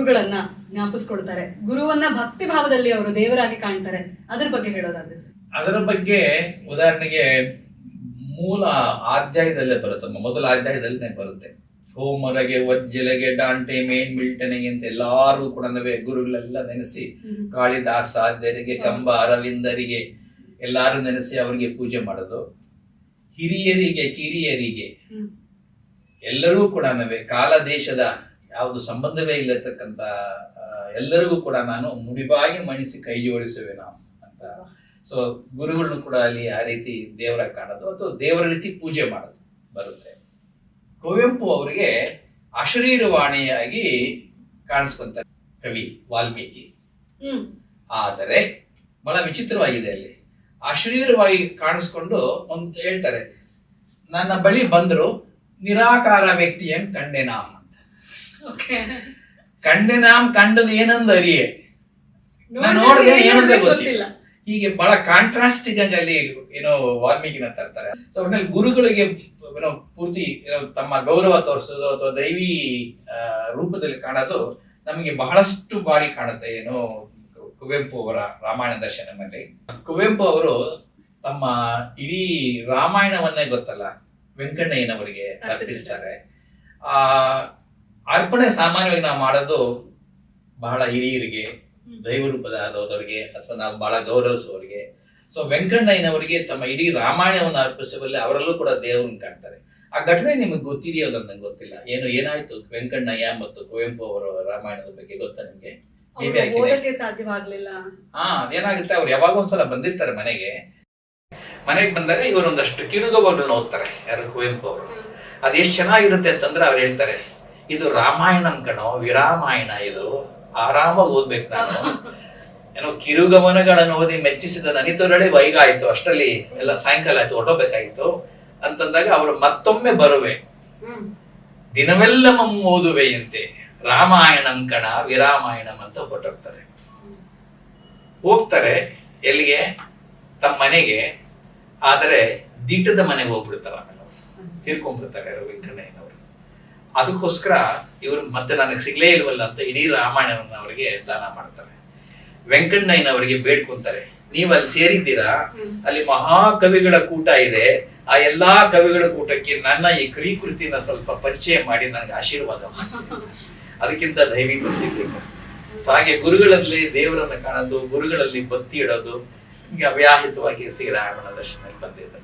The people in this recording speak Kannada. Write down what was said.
ಗುರುಗಳನ್ನ ಜ್ಞಾಪಿಸ್ಕೊಡ್ತಾರೆ, ಗುರುವನ್ನ ಭಕ್ತಿ ಭಾವದಲ್ಲಿ ಅವರು ದೇವರಾಗಿ ಕಾಣ್ತಾರೆ, ಅದ್ರ ಬಗ್ಗೆ ಹೇಳೋದಾದ್ರೆ ಸರ್? ಅದರ ಬಗ್ಗೆ ಉದಾಹರಣೆಗೆ ಮೂಲ ಅಧ್ಯಾಯದಲ್ಲೇ ಬರುತ್ತಮ್ಮ, ಮೊದಲ ಅಧ್ಯಾಯದಲ್ಲೇ ಬರುತ್ತೆ. ಹೋಮರಗೆ, ವಜ್ಜಲೆಗೆ, ಡಾಂಟೆ, ಮೇನ್ ಮಿಲ್ಟನಿಗೆ ಅಂತ ಎಲ್ಲಾರು ಕೂಡ ಗುರುಗಳೆಲ್ಲ ನೆನೆಸಿ, ಕಾಳಿದಾಸ ಆದ್ಯರಿಗೆ, ಕಂಬ ಅರವಿಂದರಿಗೆ ಎಲ್ಲಾರು ನೆನೆಸಿ ಅವರಿಗೆ ಪೂಜೆ ಮಾಡೋದು. ಹಿರಿಯರಿಗೆ, ಕಿರಿಯರಿಗೆ ಎಲ್ಲರೂ ಕೂಡ ಕಾಲ ದೇಶದ ಯಾವುದು ಸಂಬಂಧವೇ ಇಲ್ಲತಕ್ಕಂತ ಎಲ್ಲರಿಗೂ ಕೂಡ ನಾನು ಮುಡಿಬಾಗಿ ಮಣಿಸಿ ಕೈ ಜೋಡಿಸುವೆ ನಾವು ಅಂತ. ಸೊ ಗುರುಗಳನ್ನು ಕೂಡ ಅಲ್ಲಿ ಆ ರೀತಿ ದೇವರ ಕಾಣೋದು ಅಥವಾ ದೇವರ ರೀತಿ ಪೂಜೆ ಮಾಡೋದು ಬರುತ್ತೆ. ಕುವೆಂಪು ಅವರಿಗೆ ಅಶರೀರವಾಣಿಯಾಗಿ ಕಾಣಿಸ್ಕೊಂತಾರೆ ಕವಿ ವಾಲ್ಮೀಕಿ. ಆದರೆ ಬಹಳ ವಿಚಿತ್ರವಾಗಿದೆ, ಅಲ್ಲಿ ಅಶರೀರವಾಗಿ ಕಾಣಿಸ್ಕೊಂಡು ಒಂದು ಹೇಳ್ತಾರೆ, ನನ್ನ ಬಳಿ ಬಂದ್ರು ನಿರಾಕಾರ ವ್ಯಕ್ತಿಯಂ ಕಂಡೆನಾಮ್ ಅಂತ. ಕಂಡೆನಾಮ್ ಕಂಡದು ಏನಂದ ಅರಿಯೇ, ನಾನು ನೋಡಿದೆ ಏನಂದ ಗೊತ್ತಿಲ್ಲ. ಹೀಗೆ ಬಹಳ ಕಾಂಟ್ರಾಸ್ಟಿಂಗ್ ಆಗಿ ಅಲ್ಲಿ ಏನೋ ವಾಲ್ಮೀಕಿನ ತರ್ತಾರೆ. ಸೊ ಒಟ್ಟಿನಲ್ಲಿ ಗುರುಗಳಿಗೆ ಏನೋ ಪೂರ್ತಿ ತಮ್ಮ ಗೌರವ ತೋರಿಸೋದು ಅಥವಾ ದೈವಿ ರೂಪದಲ್ಲಿ ಕಾಣೋದು ನಮಗೆ ಬಹಳಷ್ಟು ಬಾರಿ ಕಾಣುತ್ತೆ. ಏನೋ ಕುವೆಂಪು ಅವರ ರಾಮಾಯಣ ದರ್ಶನದಲ್ಲಿ ಕುವೆಂಪು ಅವರು ತಮ್ಮ ಇಡೀ ರಾಮಾಯಣವನ್ನೇ ಗೊತ್ತಲ್ಲ ವೆಂಕಣ್ಣಯ್ಯನವರಿಗೆ ಅರ್ಪಿಸ್ತಾರೆ. ಆ ಅರ್ಪಣೆ ಸಾಮಾನ್ಯವಾಗಿ ನಾವು ಮಾಡೋದು ಬಹಳ ಹಿರಿಯರಿಗೆ, ದೈವ ರೂಪದ ಆದವರಿಗೆ ಅಥವಾ ನಾವು ಬಹಳ ಗೌರವಿಸುವವರಿಗೆ. ಸೊ ವೆಂಕಣ್ಣಯ್ಯನವರಿಗೆ ತಮ್ಮ ಇಡೀ ರಾಮಾಯಣವನ್ನು ಅರ್ಪಿಸುವಲ್ಲಿ ಅವರಲ್ಲೂ ಕೂಡ ದೇವರನ್ನು ಕಾಣ್ತಾರೆ. ಆ ಘಟನೆ ನಿಮಗೆ ಗೊತ್ತಿದೆಯೋ ಅಂತ ನಂಗೆ ಗೊತ್ತಿಲ್ಲ. ಏನಾಯ್ತು ವೆಂಕಣ್ಣಯ್ಯ ಮತ್ತು ಕುವೆಂಪು ಅವರ ರಾಮಾಯಣದ ಬಗ್ಗೆ ಗೊತ್ತಾ ನಿಮ್ಗೆ? ಸಾಧ್ಯವಾಗ್ಲಿಲ್ಲ. ಅದೇನಾಗುತ್ತೆ, ಅವ್ರು ಯಾವಾಗ ಒಂದ್ಸಲ ಬಂದಿರ್ತಾರೆ ಮನೆಗೆ ಬಂದಾಗ ಇವರೊಂದಷ್ಟು ಕಿರುಗವನ್ನು ಓದ್ತಾರೆ, ಯಾರು ಕುವೆಂಪು ಅವರು. ಅದು ಎಷ್ಟು ಚೆನ್ನಾಗಿರುತ್ತೆ ಅಂತಂದ್ರೆ ಅವ್ರು ಹೇಳ್ತಾರೆ, ಇದು ರಾಮಾಯಣಂ ಕಣೋ, ವಿರಾಮಾಯಣ, ಇದು ಆರಾಮಾಗಿ ಓದ್ಬೇಕು ನಾನು. ಏನೋ ಕಿರುಗಮನಗಳನ್ನು ಓದಿ ಮೆಚ್ಚಿಸಿದ ನನಿತೊರಡೆ ವೈಗ ಆಯ್ತು, ಅಷ್ಟರಲ್ಲಿ ಎಲ್ಲ ಸಾಯಂಕಾಲ ಆಯ್ತು, ಹೊರಟೋಗ್ಬೇಕಾಯ್ತು ಅಂತಂದಾಗ ಅವರು ಮತ್ತೊಮ್ಮೆ ಬರುವೆ, ದಿನವೆಲ್ಲ ಓದುವೆಯಂತೆ, ರಾಮಾಯಣಂ ಕಣ ವಿರಾಮಾಯಣಂ ಅಂತ ಹೊರಟೋಗ್ತಾರೆ. ಹೋಗ್ತಾರೆ ಎಲ್ಲಿಗೆ? ತಮ್ಮ ಮನೆಗೆ. ಆದರೆ ದಿಟ್ಟದ ಮನೆಗೆ ಹೋಗ್ಬಿಡ್ತಾರೆ, ಆಮೇಲೆ ತೀರ್ಕೊಂಡ್ಬಿಡ್ತಾರೆ ವೆಂಕಣ್ಣಯ್ಯನವರು. ಅದಕ್ಕೋಸ್ಕರ ಇವರು ಮತ್ತೆ ನನಗೆ ಸಿಗ್ಲೇ ಇಲ್ವಲ್ಲ ಅಂತ ಇಡೀ ರಾಮಾಯಣವನ್ನು ಅವರಿಗೆ ದಾನ ಮಾಡ್ತಾರೆ. ವೆಂಕಣ್ಣಯ್ಯನವರಿಗೆ ಬೇಡ್ಕೊಂತಾರೆ, ನೀವು ಅಲ್ಲಿ ಸೇರಿದ್ದೀರಾ, ಅಲ್ಲಿ ಮಹಾಕವಿಗಳ ಕೂಟ ಇದೆ, ಆ ಎಲ್ಲಾ ಕವಿಗಳ ಕೂಟಕ್ಕೆ ನನ್ನ ಈ ಕೃತಿನ ಸ್ವಲ್ಪ ಪರಿಚಯ ಮಾಡಿ ನನಗೆ ಆಶೀರ್ವಾದ ಮಾಡಿಸಿ, ಅದಕ್ಕಿಂತ ದೈವಿ ಭಕ್ತಿ ಬೇಕು. ಸೊ ಹಾಗೆ ಗುರುಗಳಲ್ಲಿ ದೇವರನ್ನ ಕಾಣೋದು, ಗುರುಗಳಲ್ಲಿ ಭಕ್ತಿ ಇಡೋದು ನಿಮ್ಗೆ ಅವ್ಯಾಹಿತವಾಗಿ ಶ್ರೀರಾಮನ ದರ್ಶನದಲ್ಲಿ ಬಂದಿದೆ.